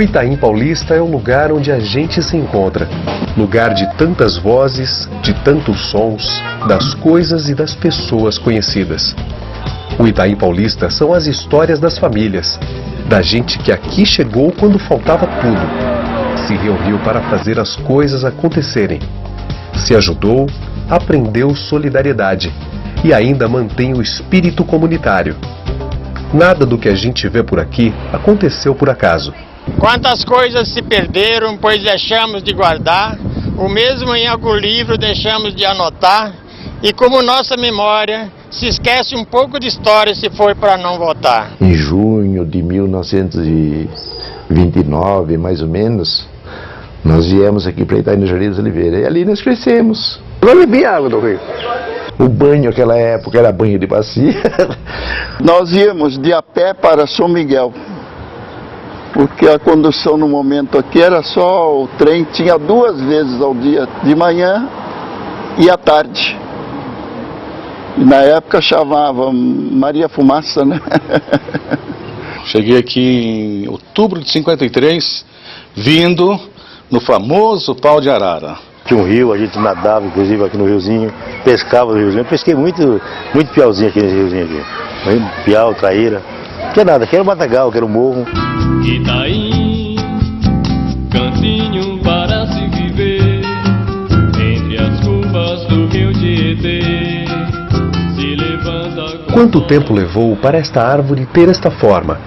O Itaim Paulista é o lugar onde a gente se encontra. Lugar de tantas vozes, de tantos sons, das coisas e das pessoas conhecidas. O Itaim Paulista são as histórias das famílias, da gente que aqui chegou quando faltava tudo. Se reuniu para fazer as coisas acontecerem. Se ajudou, aprendeu solidariedade e ainda mantém o espírito comunitário. Nada do que a gente vê por aqui aconteceu por acaso. Quantas coisas se perderam, pois deixamos de guardar, o mesmo em algum livro deixamos de anotar, e como nossa memória se esquece um pouco de história se for para não voltar. Em junho de 1929, mais ou menos, nós viemos aqui para Itaim do Jardim das Oliveiras, e ali nós crescemos. Eu bebi água do rio. O banho naquela época era banho de bacia. Nós íamos de a pé para São Miguel, porque a condução no momento aqui era só o trem, tinha 2 vezes ao dia, de manhã e à tarde. E na época chamava Maria Fumaça, né? Cheguei aqui em outubro de 53, vindo no famoso pau de arara. Tinha um rio, a gente nadava, inclusive aqui no riozinho, pescava no riozinho. Eu pesquei muito piauzinho aqui nesse riozinho aqui. Piau, traíra. Não tinha nada, aqui era o matagal, que era o morro. Itaim, cantinho para se viver, entre as curvas do rio Tietê, se levanta... Quanto tempo levou para esta árvore ter esta forma?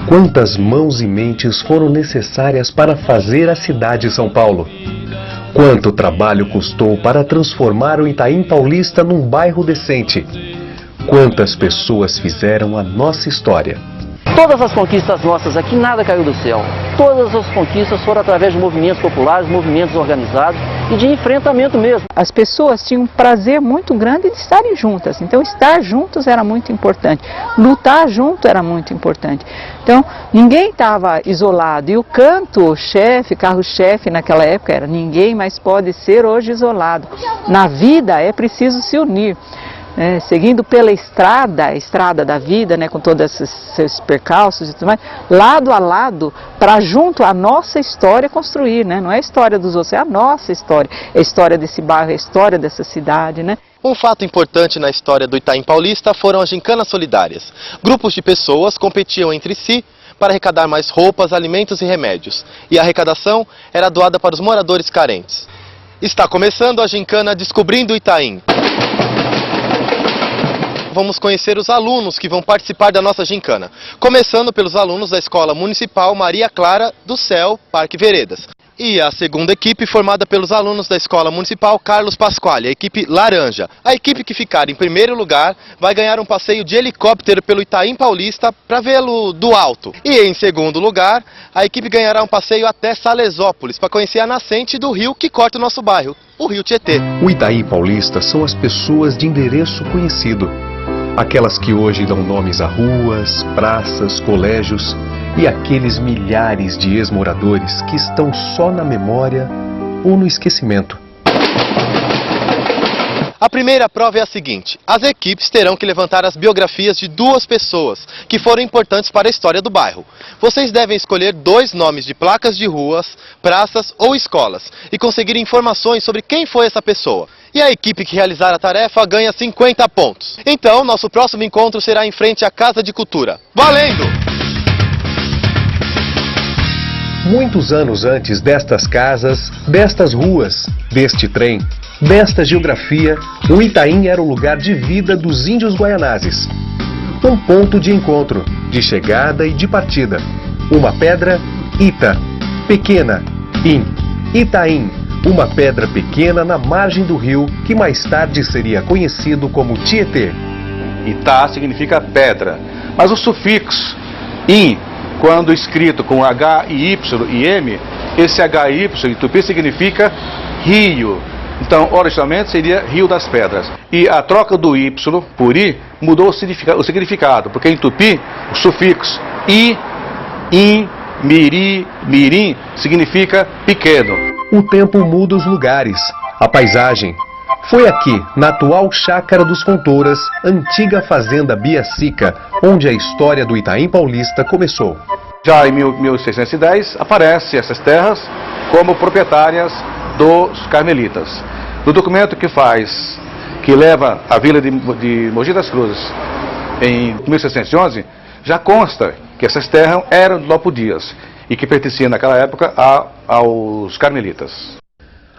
Quantas mãos e mentes foram necessárias para fazer a cidade de São Paulo? Quanto trabalho custou para transformar o Itaim Paulista num bairro decente? Quantas pessoas fizeram a nossa história? Todas as conquistas nossas aqui, nada caiu do céu. Todas as conquistas foram através de movimentos populares, movimentos organizados e de enfrentamento mesmo. As pessoas tinham um prazer muito grande de estarem juntas. Então, estar juntos era muito importante. Lutar junto era muito importante. Então, ninguém estava isolado. E o canto-chefe, carro-chefe naquela época era: ninguém mais pode ser hoje isolado. Na vida é preciso se unir. Seguindo pela estrada, a estrada da vida, com todos esses percalços e tudo mais, lado a lado, para junto a nossa história construir, Não é a história dos outros, é a nossa história. É a história desse bairro, é a história dessa cidade, Um fato importante na história do Itaim Paulista foram as gincanas solidárias. Grupos de pessoas competiam entre si para arrecadar mais roupas, alimentos e remédios. E a arrecadação era doada para os moradores carentes. Está começando a gincana Descobrindo o Itaim. Vamos conhecer os alunos que vão participar da nossa gincana. Começando pelos alunos da Escola Municipal Maria Clara do Céu, Parque Veredas. E a segunda equipe formada pelos alunos da Escola Municipal Carlos Pasquale, a equipe Laranja. A equipe que ficar em primeiro lugar vai ganhar um passeio de helicóptero pelo Itaim Paulista para vê-lo do alto. E em segundo lugar, a equipe ganhará um passeio até Salesópolis para conhecer a nascente do rio que corta o nosso bairro, o Rio Tietê. O Itaim Paulista são as pessoas de endereço conhecido. Aquelas que hoje dão nomes a ruas, praças, colégios e aqueles milhares de ex-moradores que estão só na memória ou no esquecimento. A primeira prova é a seguinte: as equipes terão que levantar as biografias de 2 pessoas que foram importantes para a história do bairro. Vocês devem escolher 2 nomes de placas de ruas, praças ou escolas e conseguir informações sobre quem foi essa pessoa. E a equipe que realizar a tarefa ganha 50 pontos. Então, nosso próximo encontro será em frente à Casa de Cultura. Valendo! Muitos anos antes destas casas, destas ruas, deste trem, desta geografia, o Itaim era o lugar de vida dos índios guaianazes. Um ponto de encontro, de chegada e de partida. Uma pedra, Ita, pequena, In, Itaim. Uma pedra pequena na margem do rio, que mais tarde seria conhecido como Tietê. Itá significa pedra, mas o sufixo in, quando escrito com H, I, Y e M, esse H, I, Y em tupi significa rio. Então, originalmente seria Rio das Pedras. E a troca do Y por I mudou o significado, porque em tupi o sufixo I, in, miri, mirim significa pequeno. O tempo muda os lugares, a paisagem. Foi aqui, na atual Chácara dos Fontouras, antiga fazenda Biacica, onde a história do Itaim Paulista começou. Já em 1610 aparecem essas terras como proprietárias dos carmelitas. No documento que leva a vila de Mogi das Cruzes em 1611, já consta que essas terras eram de Lopo Dias e que pertenciam naquela época aos carmelitas.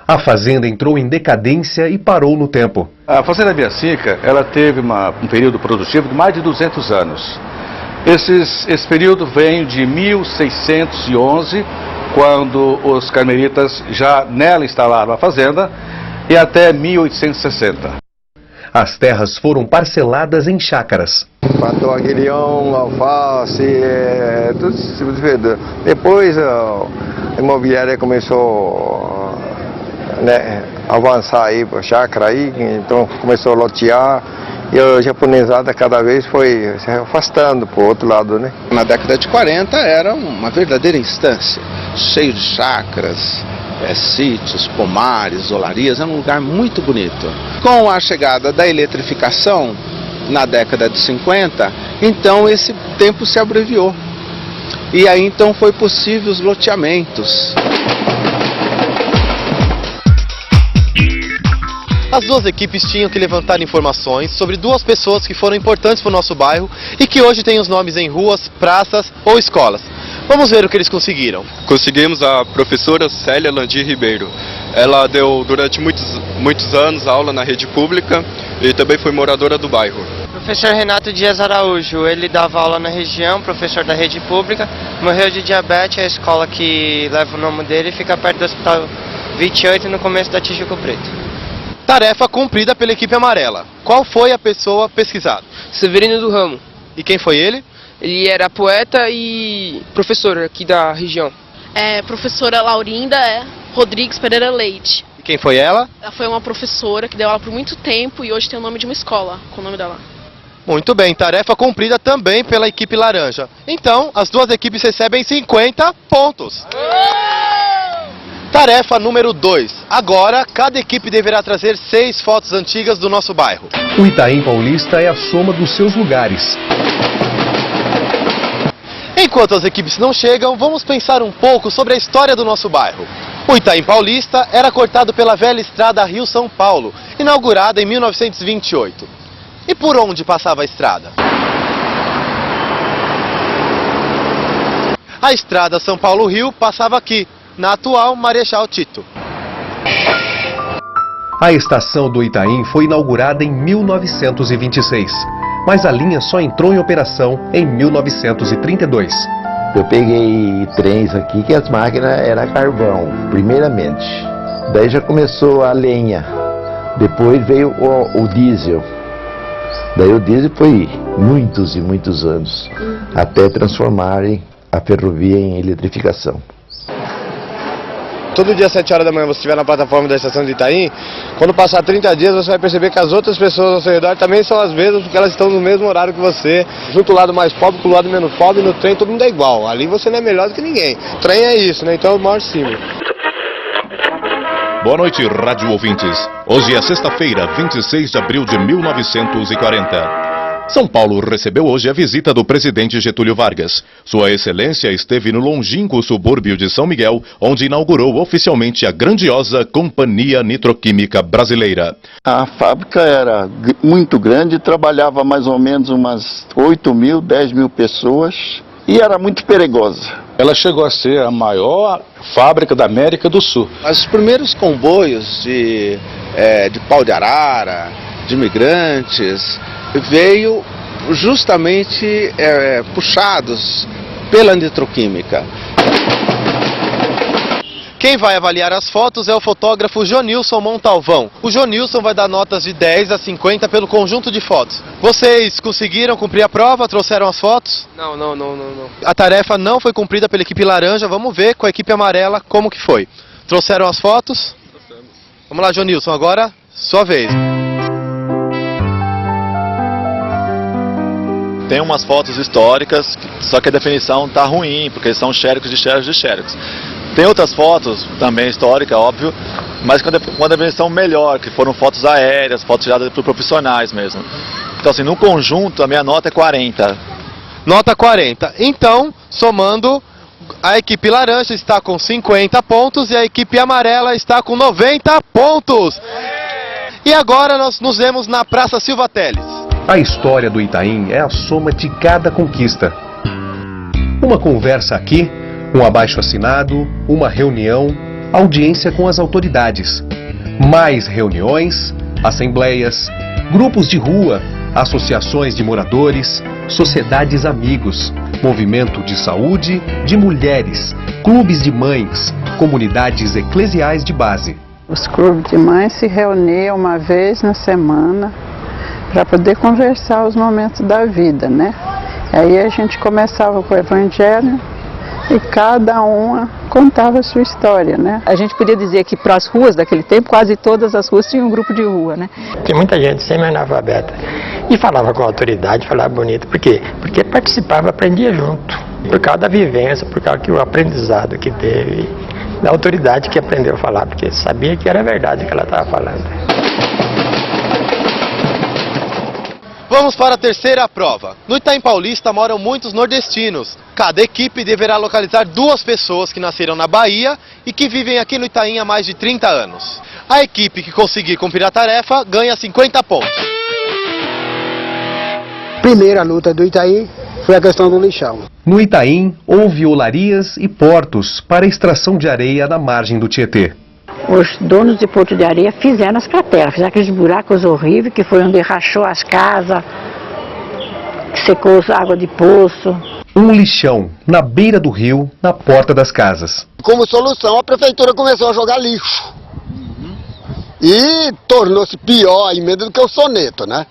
A fazenda entrou em decadência e parou no tempo. A fazenda Biacica, ela teve um período produtivo de mais de 200 anos. Esse período vem de 1611, quando os carmelitas já nela instalaram a fazenda, e até 1860. As terras foram parceladas em chácaras. Plantou aguilhão, alface, tudo tipo de verdura. Depois a imobiliária começou a avançar aí para a chácara aí, então começou a lotear. E a japonesada cada vez foi se afastando para o outro lado, né? Na década de 40 era uma verdadeira instância, cheio de chácaras, sítios, pomares, olarias, era um lugar muito bonito. Com a chegada da eletrificação, na década de 50, então esse tempo se abreviou. E aí então foi possível os loteamentos. As duas equipes tinham que levantar informações sobre duas pessoas que foram importantes para o nosso bairro e que hoje têm os nomes em ruas, praças ou escolas. Vamos ver o que eles conseguiram. Conseguimos a professora Célia Landir Ribeiro. Ela deu durante muitos anos aula na rede pública e também foi moradora do bairro. Professor Renato Dias Araújo, ele dava aula na região, professor da rede pública, morreu de diabetes, a escola que leva o nome dele fica perto do Hospital 28, no começo da Tijuco Preto. Tarefa cumprida pela equipe amarela. Qual foi a pessoa pesquisada? Severino do Ramo. E quem foi ele? Ele era poeta e professor aqui da região. Professora Laurinda Rodrigues Pereira Leite. E quem foi ela? Ela foi uma professora que deu aula por muito tempo e hoje tem o nome de uma escola com o nome dela. Muito bem, tarefa cumprida também pela equipe laranja. Então, as duas equipes recebem 50 pontos. Tarefa número 2. Agora, cada equipe deverá trazer 6 fotos antigas do nosso bairro. O Itaim Paulista é a soma dos seus lugares. Enquanto as equipes não chegam, vamos pensar um pouco sobre a história do nosso bairro. O Itaim Paulista era cortado pela velha estrada Rio-São Paulo, inaugurada em 1928. E por onde passava a estrada? A estrada São Paulo-Rio passava aqui, na atual Marechal Tito. A estação do Itaim foi inaugurada em 1926, mas a linha só entrou em operação em 1932. Eu peguei trens aqui que as máquinas eram carvão, primeiramente. Daí já começou a lenha, depois veio o diesel. Daí o diesel foi muitos e muitos anos, até transformarem a ferrovia em eletrificação. Todo dia às 7 horas da manhã você estiver na plataforma da estação de Itaim, quando passar 30 dias você vai perceber que as outras pessoas ao seu redor também são as mesmas, porque elas estão no mesmo horário que você. Junto o lado mais pobre com o lado menos pobre, no trem todo mundo é igual. Ali você não é melhor do que ninguém. O trem é isso, né? Então é o maior símbolo. Boa noite, rádio ouvintes. Hoje é sexta-feira, 26 de abril de 1940. São Paulo recebeu hoje a visita do presidente Getúlio Vargas. Sua Excelência esteve no longínquo subúrbio de São Miguel, onde inaugurou oficialmente a grandiosa Companhia Nitroquímica Brasileira. A fábrica era muito grande, trabalhava mais ou menos umas 8 mil, 10 mil pessoas e era muito perigosa. Ela chegou a ser a maior fábrica da América do Sul. Os primeiros comboios de pau de arara, de imigrantes, veio justamente puxados pela nitroquímica. Quem vai avaliar as fotos é o fotógrafo Jonilson Montalvão. O Jonilson vai dar notas de 10 a 50 pelo conjunto de fotos. Vocês conseguiram cumprir a prova? Trouxeram as fotos? Não. A tarefa não foi cumprida pela equipe laranja. Vamos ver com a equipe amarela como que foi. Trouxeram as fotos? Vamos lá, Jonilson, agora sua vez. Tem umas fotos históricas, só que a definição tá ruim, porque são xéricos de xéricos de xéricos. Tem outras fotos, também históricas, óbvio, mas com uma definição melhor, que foram fotos aéreas, fotos tiradas por profissionais mesmo. Então assim, no conjunto, a minha nota é 40. nota 40. Então, somando, a equipe laranja está com 50 pontos e a equipe amarela está com 90 pontos. E agora nós nos vemos na Praça Silva Teles. A história do Itaim é a soma de cada conquista. Uma conversa aqui, um abaixo-assinado, uma reunião, audiência com as autoridades. Mais reuniões, assembleias, grupos de rua, associações de moradores, sociedades amigos, movimento de saúde, de mulheres, clubes de mães, comunidades eclesiais de base. Os clubes de mães se reuniam uma vez na semana para poder conversar os momentos da vida, né? Aí a gente começava com o evangelho e cada uma contava a sua história, né? A gente podia dizer que para as ruas daquele tempo, quase todas as ruas tinham um grupo de rua, né? Tem muita gente semi-analfabeta e falava com autoridade, falava bonito. Por quê? Porque participava, aprendia junto. Por causa da vivência, por causa do aprendizado que teve, da autoridade que aprendeu a falar, porque sabia que era verdade o que ela estava falando. Vamos para a terceira prova. No Itaim Paulista moram muitos nordestinos. Cada equipe deverá localizar 2 pessoas que nasceram na Bahia e que vivem aqui no Itaim há mais de 30 anos. A equipe que conseguir cumprir a tarefa ganha 50 pontos. Primeira luta do Itaim foi a questão do lixão. No Itaim, houve olarias e portos para extração de areia na margem do Tietê. Os donos de Porto de Areia fizeram as crateras, fizeram aqueles buracos horríveis, que foi onde rachou as casas, secou a água de poço. Um lixão na beira do rio, na porta das casas. Como solução, a prefeitura começou a jogar lixo. E tornou-se pior ainda do que o soneto, né?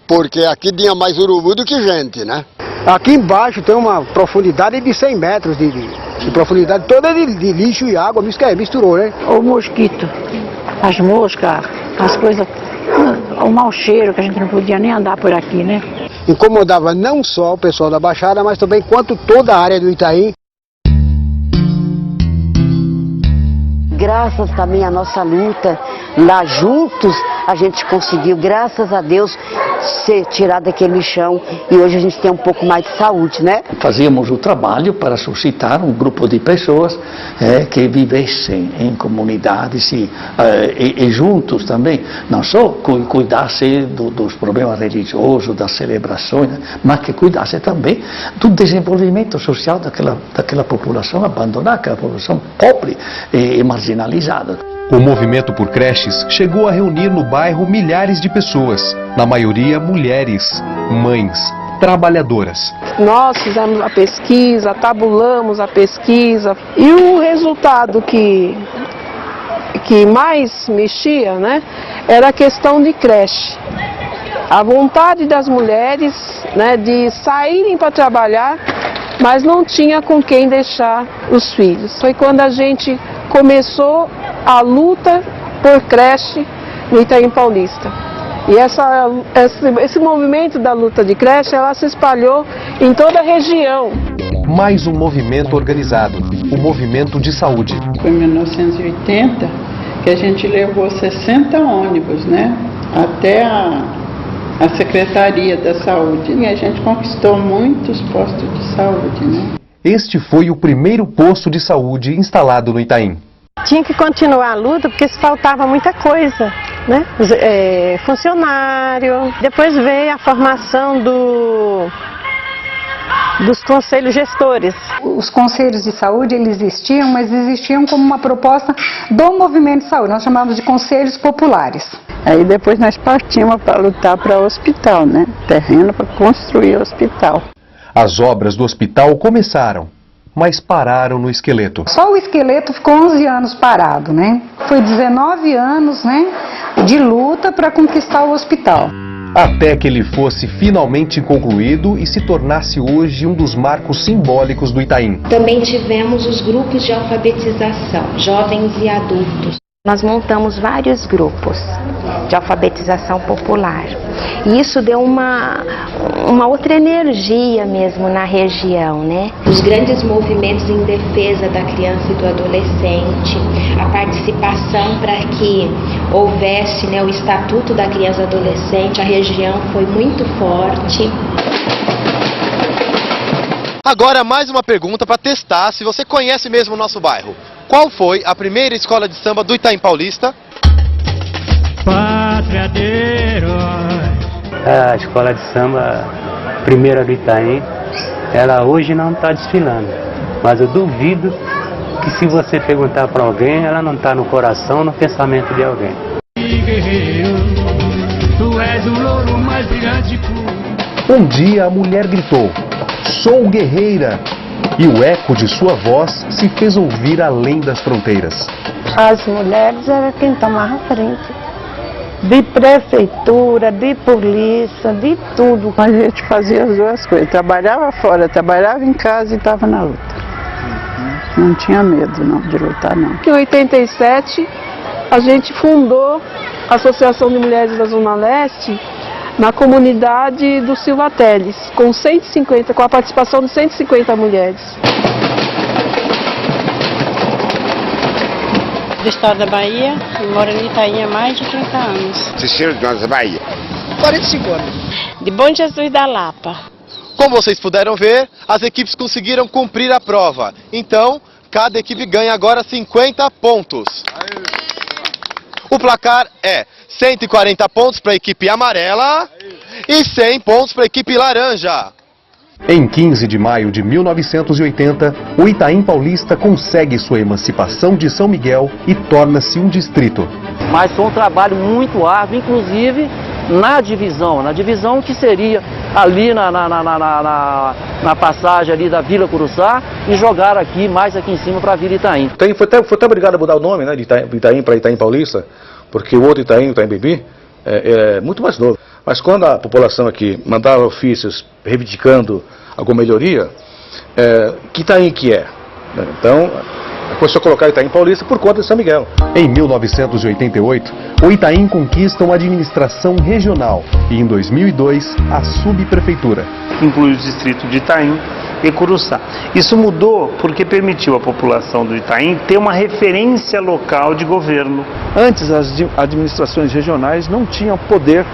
Porque aqui tinha mais urubu do que gente, né? Aqui embaixo tem uma profundidade de 100 metros de profundidade, toda de lixo e água, misturou, né? O mosquito, as moscas, as coisas, o mau cheiro, que a gente não podia nem andar por aqui, né? Incomodava não só o pessoal da Baixada, mas também quanto toda a área do Itaim. Graças também à nossa luta, lá juntos a gente conseguiu, graças a Deus, ser tirado daquele lixão e hoje a gente tem um pouco mais de saúde, né? Fazíamos o trabalho para suscitar um grupo de pessoas que vivessem em comunidades e juntos também, não só cuidassem dos problemas religiosos, das celebrações, mas que cuidassem também do desenvolvimento social daquela população abandonada, aquela população pobre e marginalizada. O movimento por creches chegou a reunir no bairro milhares de pessoas, na maioria mulheres, mães, trabalhadoras. Nós fizemos a pesquisa, tabulamos a pesquisa e o resultado que mais mexia, né, era a questão de creche. A vontade das mulheres, né, de saírem para trabalhar, mas não tinha com quem deixar os filhos. Foi quando a gente começou a luta por creche no Itaim Paulista. E esse movimento da luta de creche, ela se espalhou em toda a região. Mais um movimento organizado, o movimento de saúde. Foi em 1980 que a gente levou 60 ônibus, né, até a Secretaria da Saúde. E a gente conquistou muitos postos de saúde, né? Este foi o primeiro posto de saúde instalado no Itaim. Tinha que continuar a luta porque faltava muita coisa, né? Funcionário. Depois veio a formação dos conselhos gestores. Os conselhos de saúde, eles existiam, mas existiam como uma proposta do movimento de saúde. Nós chamávamos de conselhos populares. Aí depois nós partimos para lutar para o hospital, né? Terreno para construir o hospital. As obras do hospital começaram, mas pararam no esqueleto. Só o esqueleto ficou 11 anos parado, né? Foi 19 anos, né, de luta para conquistar o hospital. Até que ele fosse finalmente concluído e se tornasse hoje um dos marcos simbólicos do Itaim. Também tivemos os grupos de alfabetização, jovens e adultos. Nós montamos vários grupos de alfabetização popular. E isso deu uma outra energia mesmo na região, né? Os grandes movimentos em defesa da criança e do adolescente, a participação para que houvesse, né, o Estatuto da Criança e Adolescente, a região foi muito forte. Agora mais uma pergunta para testar se você conhece mesmo o nosso bairro. Qual foi a primeira escola de samba do Itaim Paulista? Pátria de heróis. A escola de samba primeira do Itaim, ela hoje não está desfilando, mas eu duvido que se você perguntar para alguém, ela não está no coração, no pensamento de alguém. Guerreiro, tu és o louro mais brilhante. Um dia a mulher gritou: "Sou guerreira!" E o eco de sua voz se fez ouvir além das fronteiras. As mulheres eram quem tomava frente. De prefeitura, de polícia, de tudo. A gente fazia as duas coisas. Trabalhava fora, trabalhava em casa e estava na luta. Não tinha medo não, de lutar não. Em 87, a gente fundou a Associação de Mulheres da Zona Leste na comunidade do Silva Teles, com a participação de 150 mulheres. Do estado da Bahia, e moro em Itaim há mais de 30 anos. Cicero de Nós da Bahia. 45 anos. De Bom Jesus da Lapa. Como vocês puderam ver, as equipes conseguiram cumprir a prova. Então, cada equipe ganha agora 50 pontos. O placar é 140 pontos para a equipe amarela e 100 pontos para a equipe laranja. Em 15 de maio de 1980, o Itaim Paulista consegue sua emancipação de São Miguel e torna-se um distrito. Mas foi um trabalho muito árduo, inclusive na divisão que seria ali na passagem ali da Vila Curuçá e jogaram aqui, mais aqui em cima para a Vila Itaim. Foi até obrigado a mudar o nome, né, de Itaim para Itaim Paulista, porque o outro Itaim, o Itaim Bibi, é muito mais novo. Mas quando a população aqui mandava ofícios reivindicando alguma melhoria, que Itaim que é? Então, começou a colocar Itaim Paulista por conta de São Miguel. Em 1988, o Itaim conquista uma administração regional e, em 2002, a subprefeitura. Inclui o distrito de Itaim e Curuçá. Isso mudou porque permitiu à população do Itaim ter uma referência local de governo. Antes, as administrações regionais não tinham poder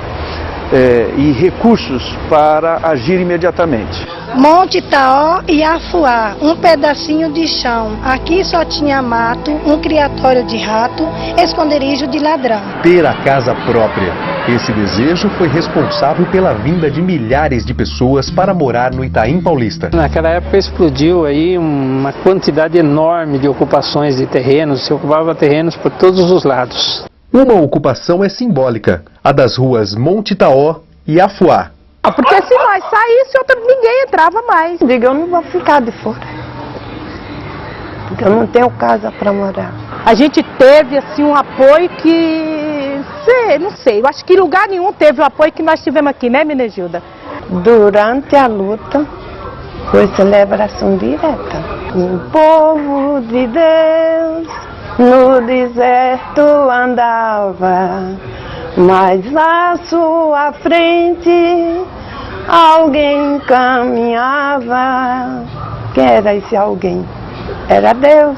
e recursos para agir imediatamente. Monte Itaó e Afuá, um pedacinho de chão. Aqui só tinha mato, um criatório de rato, esconderijo de ladrão. Ter a casa própria. Esse desejo foi responsável pela vinda de milhares de pessoas para morar no Itaim Paulista. Naquela época explodiu aí uma quantidade enorme de ocupações de terrenos, se ocupava terrenos por todos os lados. Uma ocupação é simbólica, a das ruas Monte Itaó e Afuá. Porque se nós saíssemos, ninguém entrava mais. Diga, eu não vou ficar de fora, porque eu não tenho casa para morar. A gente teve assim um apoio que, não sei, eu acho que em lugar nenhum teve o apoio que nós tivemos aqui, né, Menegilda? Durante a luta, foi celebração direta. O povo de Deus no deserto andava, mas à sua frente alguém caminhava. Quem era esse alguém? Era Deus,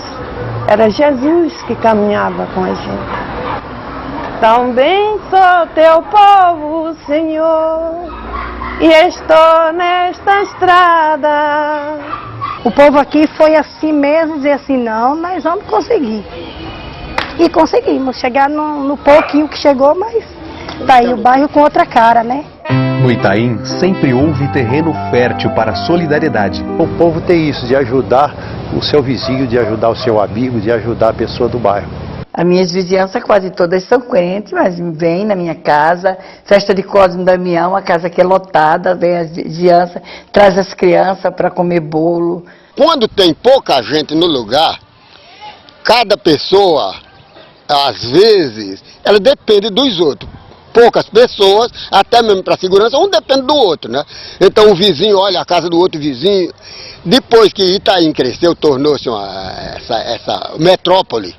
era Jesus que caminhava com a gente. Também sou teu povo, Senhor, e estou nesta estrada. O povo aqui foi assim mesmo, dizer assim, não, nós vamos conseguir. E conseguimos chegar no pouquinho que chegou, mas daí o bairro com outra cara, né? No Itaim, sempre houve terreno fértil para a solidariedade. O povo tem isso, de ajudar o seu vizinho, de ajudar o seu amigo, de ajudar a pessoa do bairro. As minhas vizinhanças quase todas são crentes, mas vêm na minha casa, festa de Cosme Damião, a casa que é lotada, vem as vizinhanças, traz as crianças para comer bolo. Quando tem pouca gente no lugar, cada pessoa, às vezes, ela depende dos outros. Poucas pessoas, até mesmo para segurança, um depende do outro, né? Então o vizinho olha a casa do outro vizinho. Depois que Itaim cresceu, tornou-se essa metrópole,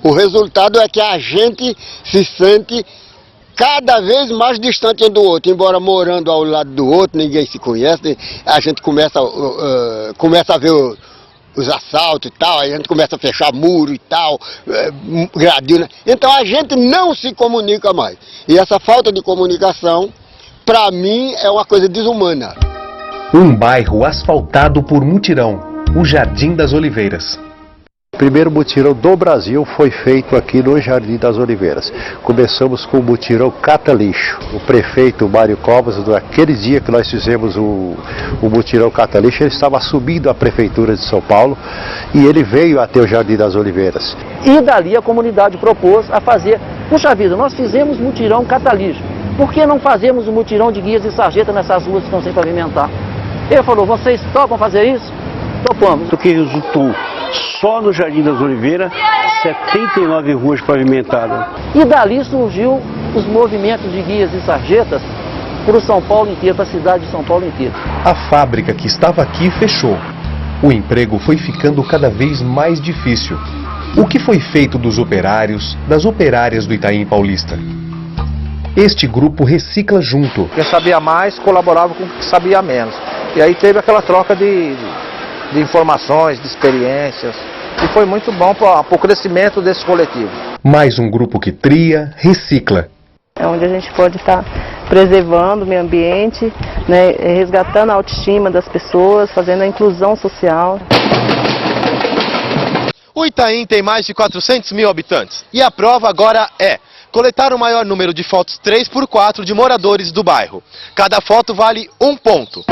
o resultado é que a gente se sente cada vez mais distante um do outro. Embora morando ao lado do outro, ninguém se conhece, a gente começa a ver os assaltos e tal, aí a gente começa a fechar muro e tal, gradil, né? Então a gente não se comunica mais. E essa falta de comunicação, para mim, é uma coisa desumana. Um bairro asfaltado por mutirão, o Jardim das Oliveiras. O primeiro mutirão do Brasil foi feito aqui no Jardim das Oliveiras. Começamos com o mutirão Cata Lixo. O prefeito Mário Covas, naquele dia que nós fizemos o mutirão Cata Lixo, ele estava assumindo a prefeitura de São Paulo e ele veio até o Jardim das Oliveiras. E dali a comunidade propôs a fazer, puxa vida, nós fizemos mutirão Cata Lixo, por que não fazemos o mutirão de guias e sarjeta nessas ruas que estão sem pavimentar? Ele falou, vocês topam fazer isso? Topamos. O que resultou só no Jardim das Oliveiras, 79 ruas pavimentadas. E dali surgiu os movimentos de guias e sarjetas para o São Paulo inteiro, para a cidade de São Paulo inteira. A fábrica que estava aqui fechou. O emprego foi ficando cada vez mais difícil. O que foi feito dos operários, das operárias do Itaim Paulista? Este grupo recicla junto. Quem sabia mais colaborava com quem sabia menos. E aí teve aquela troca de informações, de experiências. E foi muito bom para o crescimento desse coletivo. Mais um grupo que tria, recicla. É onde a gente pode estar preservando o meio ambiente, né, resgatando a autoestima das pessoas, fazendo a inclusão social. O Itaim tem mais de 400 mil habitantes e a prova agora é coletar o maior número de fotos 3x4 de moradores do bairro. Cada foto vale 1 ponto.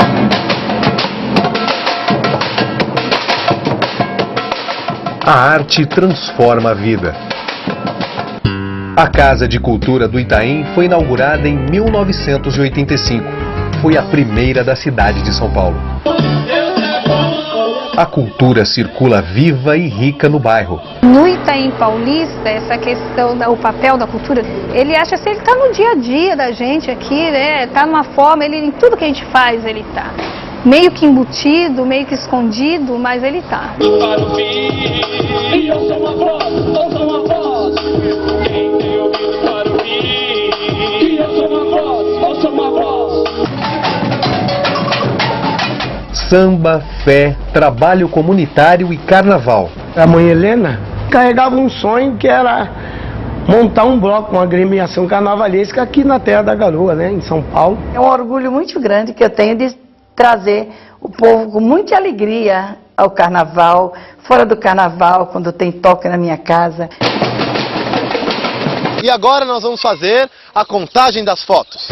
A arte transforma a vida. A Casa de Cultura do Itaim foi inaugurada em 1985. Foi a primeira da cidade de São Paulo. A cultura circula viva e rica no bairro. No Itaim Paulista, essa questão do papel da cultura, ele acha que ele está no dia a dia da gente aqui, né? Está numa forma, ele, em tudo que a gente faz, ele está. Meio que embutido, meio que escondido, mas ele está. Samba, fé, trabalho comunitário e carnaval. A mãe Helena carregava um sonho que era montar um bloco, uma agremiação carnavalesca aqui na Terra da Garoa, né, em São Paulo. É um orgulho muito grande que eu tenho de trazer o povo com muita alegria ao carnaval, fora do carnaval, quando tem toque na minha casa. E agora nós vamos fazer a contagem das fotos.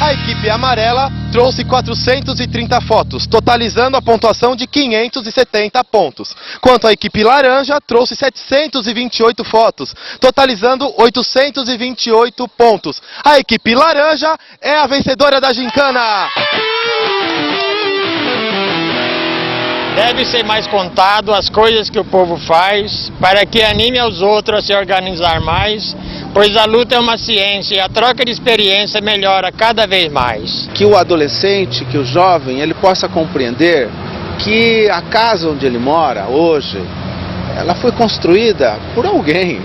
A equipe amarela trouxe 430 fotos, totalizando a pontuação de 570 pontos. Quanto à equipe laranja, trouxe 728 fotos, totalizando 828 pontos. A equipe laranja é a vencedora da gincana! Deve ser mais contado as coisas que o povo faz para que anime aos outros a se organizar mais, pois a luta é uma ciência e a troca de experiência melhora cada vez mais. Que o adolescente, que o jovem, ele possa compreender que a casa onde ele mora hoje, ela foi construída por alguém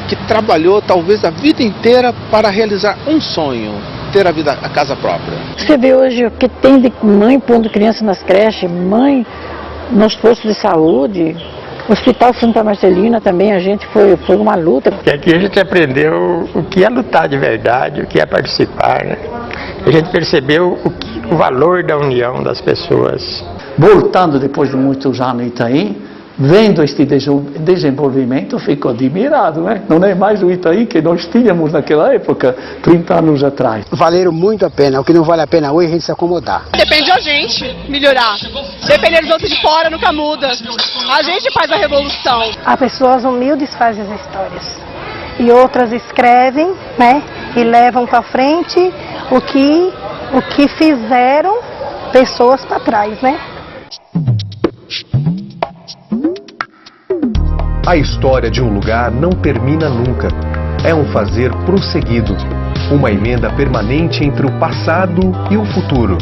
que trabalhou talvez a vida inteira para realizar um sonho, ter a casa própria. Você vê hoje o que tem de mãe pondo criança nas creches, mãe nos postos de saúde. O Hospital Santa Marcelina também, a gente foi uma luta. Porque aqui a gente aprendeu o que é lutar de verdade, o que é participar, né? A gente percebeu o valor da união das pessoas. Voltando depois de muitos anos em Itaim, vendo este desenvolvimento, fico admirado, né? Não é mais o Itaim que nós tínhamos naquela época, 30 anos atrás. Valeram muito a pena. O que não vale a pena hoje é a gente se acomodar. Depende da gente melhorar. Depender dos outros de fora nunca muda. A gente faz a revolução. Há pessoas humildes que fazem as histórias. E outras escrevem, né? E levam para frente o que fizeram pessoas para trás, né? A história de um lugar não termina nunca. É um fazer prosseguido, uma emenda permanente entre o passado e o futuro.